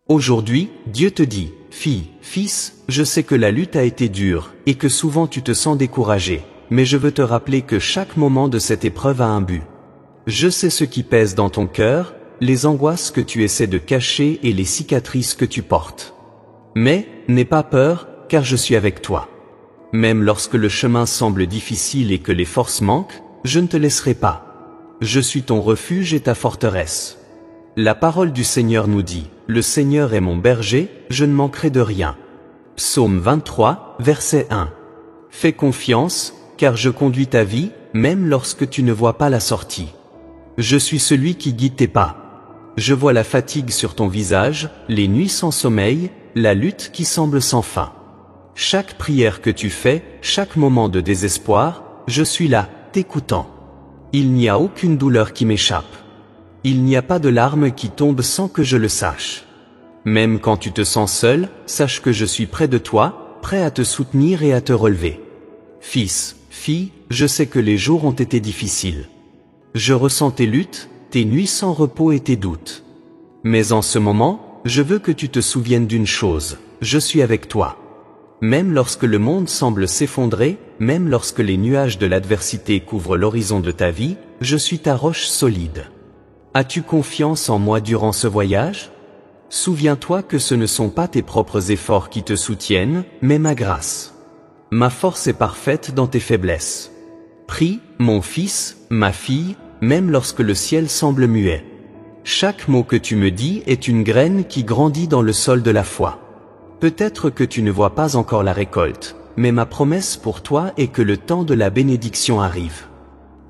Aujourd'hui, Dieu te dit, fille, fils, je sais que la lutte a été dure, et que souvent tu te sens découragé, mais je veux te rappeler que chaque moment de cette épreuve a un but. Je sais ce qui pèse dans ton cœur, les angoisses que tu essaies de cacher et les cicatrices que tu portes. Mais, n'aie pas peur, car je suis avec toi. Même lorsque le chemin semble difficile et que les forces manquent, je ne te laisserai pas. Je suis ton refuge et ta forteresse. La parole du Seigneur nous dit, le Seigneur est mon berger, je ne manquerai de rien. Psaume 23, verset 1. Fais confiance, car je conduis ta vie, même lorsque tu ne vois pas la sortie. Je suis celui qui guide tes pas. Je vois la fatigue sur ton visage, les nuits sans sommeil, la lutte qui semble sans fin. Chaque prière que tu fais, chaque moment de désespoir, je suis là, t'écoutant. Il n'y a aucune douleur qui m'échappe. Il n'y a pas de larmes qui tombent sans que je le sache. Même quand tu te sens seul, sache que je suis près de toi, prêt à te soutenir et à te relever. Fils, fille, je sais que les jours ont été difficiles. Je ressens tes luttes, tes nuits sans repos et tes doutes. Mais en ce moment, je veux que tu te souviennes d'une chose, je suis avec toi. Même lorsque le monde semble s'effondrer, même lorsque les nuages de l'adversité couvrent l'horizon de ta vie, je suis ta roche solide. As-tu confiance en moi durant ce voyage? Souviens-toi que ce ne sont pas tes propres efforts qui te soutiennent, mais ma grâce. Ma force est parfaite dans tes faiblesses. Prie, mon fils, ma fille, même lorsque le ciel semble muet. Chaque mot que tu me dis est une graine qui grandit dans le sol de la foi. Peut-être que tu ne vois pas encore la récolte, mais ma promesse pour toi est que le temps de la bénédiction arrive.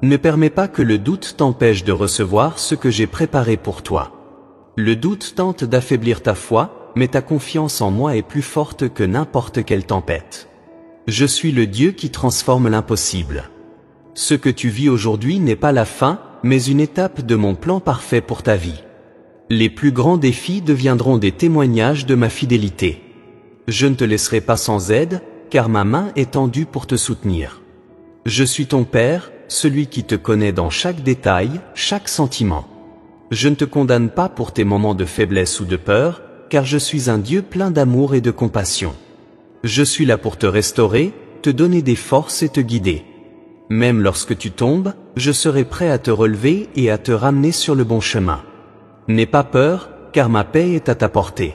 Ne permets pas que le doute t'empêche de recevoir ce que j'ai préparé pour toi. Le doute tente d'affaiblir ta foi, mais ta confiance en moi est plus forte que n'importe quelle tempête. Je suis le Dieu qui transforme l'impossible. Ce que tu vis aujourd'hui n'est pas la fin, mais une étape de mon plan parfait pour ta vie. Les plus grands défis deviendront des témoignages de ma fidélité. Je ne te laisserai pas sans aide, car ma main est tendue pour te soutenir. Je suis ton Père, celui qui te connaît dans chaque détail, chaque sentiment. Je ne te condamne pas pour tes moments de faiblesse ou de peur, car je suis un Dieu plein d'amour et de compassion. Je suis là pour te restaurer, te donner des forces et te guider. Même lorsque tu tombes, je serai prêt à te relever et à te ramener sur le bon chemin. N'aie pas peur, car ma paix est à ta portée.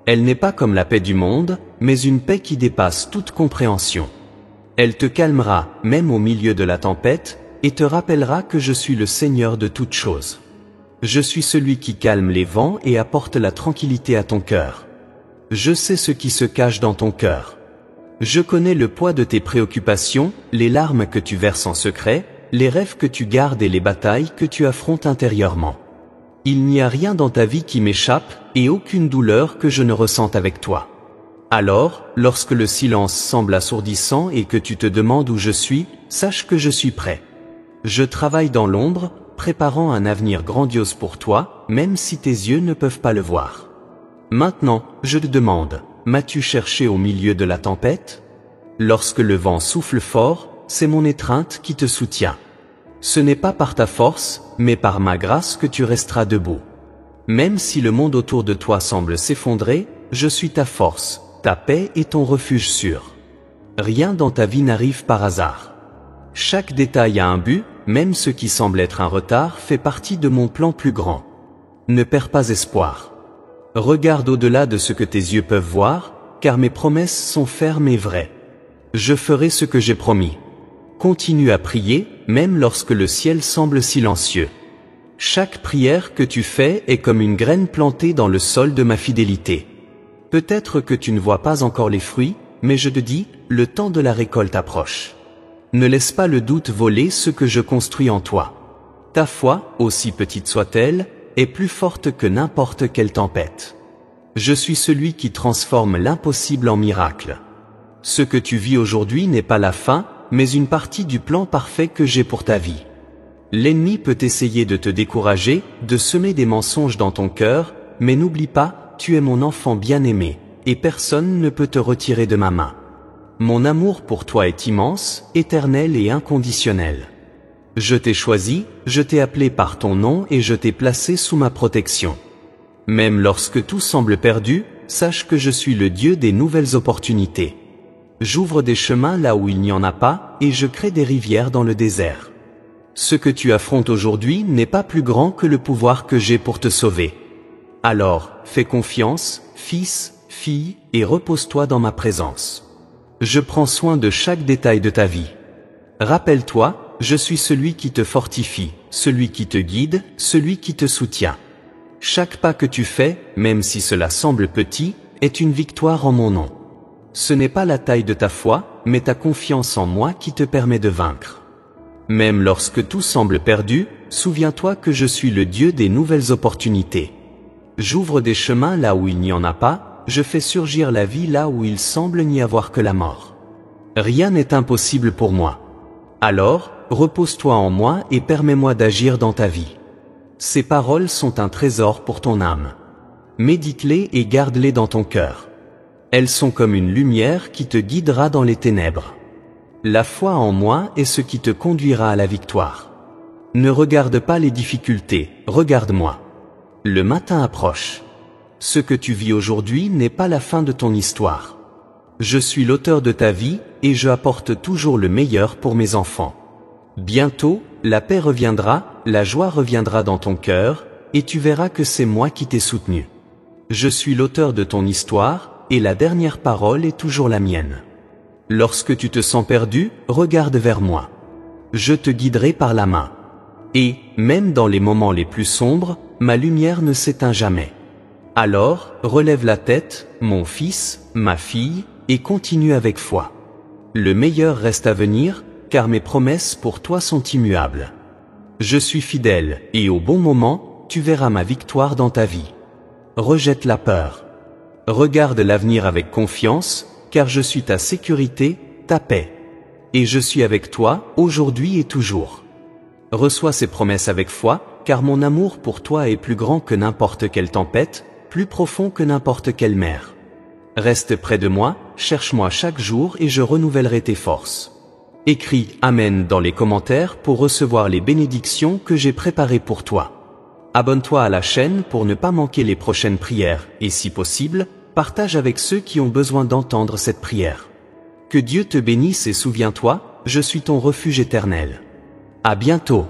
Elle n'est pas comme la paix du monde, mais une paix qui dépasse toute compréhension. Elle te calmera, même au milieu de la tempête, et te rappellera que je suis le Seigneur de toutes choses. Je suis celui qui calme les vents et apporte la tranquillité à ton cœur. Je sais ce qui se cache dans ton cœur. Je connais le poids de tes préoccupations, les larmes que tu verses en secret, les rêves que tu gardes et les batailles que tu affrontes intérieurement. Il n'y a rien dans ta vie qui m'échappe, et aucune douleur que je ne ressente avec toi. Alors, lorsque le silence semble assourdissant et que tu te demandes où je suis, sache que je suis prêt. Je travaille dans l'ombre, préparant un avenir grandiose pour toi, même si tes yeux ne peuvent pas le voir. Maintenant, je te demande, m'as-tu cherché au milieu de la tempête? Lorsque le vent souffle fort, c'est mon étreinte qui te soutient. Ce n'est pas par ta force, mais par ma grâce que tu resteras debout. Même si le monde autour de toi semble s'effondrer, je suis ta force, ta paix et ton refuge sûr. Rien dans ta vie n'arrive par hasard. Chaque détail a un but, même ce qui semble être un retard fait partie de mon plan plus grand. Ne perds pas espoir. Regarde au-delà de ce que tes yeux peuvent voir, car mes promesses sont fermes et vraies. Je ferai ce que j'ai promis. Continue à prier, même lorsque le ciel semble silencieux. Chaque prière que tu fais est comme une graine plantée dans le sol de ma fidélité. Peut-être que tu ne vois pas encore les fruits, mais je te dis, le temps de la récolte approche. Ne laisse pas le doute voler ce que je construis en toi. Ta foi, aussi petite soit-elle, est plus forte que n'importe quelle tempête. Je suis celui qui transforme l'impossible en miracle. Ce que tu vis aujourd'hui n'est pas la fin, mais une partie du plan parfait que j'ai pour ta vie. L'ennemi peut essayer de te décourager, de semer des mensonges dans ton cœur, mais n'oublie pas, tu es mon enfant bien-aimé, et personne ne peut te retirer de ma main. Mon amour pour toi est immense, éternel et inconditionnel. Je t'ai choisi, je t'ai appelé par ton nom et je t'ai placé sous ma protection. Même lorsque tout semble perdu, sache que je suis le Dieu des nouvelles opportunités. J'ouvre des chemins là où il n'y en a pas, et je crée des rivières dans le désert. Ce que tu affrontes aujourd'hui n'est pas plus grand que le pouvoir que j'ai pour te sauver. Alors, fais confiance, fils, fille, et repose-toi dans ma présence. Je prends soin de chaque détail de ta vie. Rappelle-toi, je suis celui qui te fortifie, celui qui te guide, celui qui te soutient. Chaque pas que tu fais, même si cela semble petit, est une victoire en mon nom. Ce n'est pas la taille de ta foi, mais ta confiance en moi qui te permet de vaincre. Même lorsque tout semble perdu, souviens-toi que je suis le Dieu des nouvelles opportunités. J'ouvre des chemins là où il n'y en a pas, je fais surgir la vie là où il semble n'y avoir que la mort. Rien n'est impossible pour moi. Alors, repose-toi en moi et permets-moi d'agir dans ta vie. Ces paroles sont un trésor pour ton âme. Médite-les et garde-les dans ton cœur. Elles sont comme une lumière qui te guidera dans les ténèbres. La foi en moi est ce qui te conduira à la victoire. Ne regarde pas les difficultés, regarde-moi. Le matin approche. Ce que tu vis aujourd'hui n'est pas la fin de ton histoire. Je suis l'auteur de ta vie, et je apporte toujours le meilleur pour mes enfants. Bientôt, la paix reviendra, la joie reviendra dans ton cœur, et tu verras que c'est moi qui t'ai soutenu. Je suis l'auteur de ton histoire, et la dernière parole est toujours la mienne. Lorsque tu te sens perdu, regarde vers moi. Je te guiderai par la main. Et, même dans les moments les plus sombres, ma lumière ne s'éteint jamais. Alors, relève la tête, mon fils, ma fille, et continue avec foi. Le meilleur reste à venir, car mes promesses pour toi sont immuables. Je suis fidèle, et au bon moment, tu verras ma victoire dans ta vie. Rejette la peur. Regarde l'avenir avec confiance, car je suis ta sécurité, ta paix. Et je suis avec toi, aujourd'hui et toujours. Reçois ces promesses avec foi, car mon amour pour toi est plus grand que n'importe quelle tempête, plus profond que n'importe quelle mer. Reste près de moi, cherche-moi chaque jour et je renouvellerai tes forces. Écris « Amen » dans les commentaires pour recevoir les bénédictions que j'ai préparées pour toi. Abonne-toi à la chaîne pour ne pas manquer les prochaines prières et si possible, partage avec ceux qui ont besoin d'entendre cette prière. Que Dieu te bénisse et souviens-toi, je suis ton refuge éternel. À bientôt.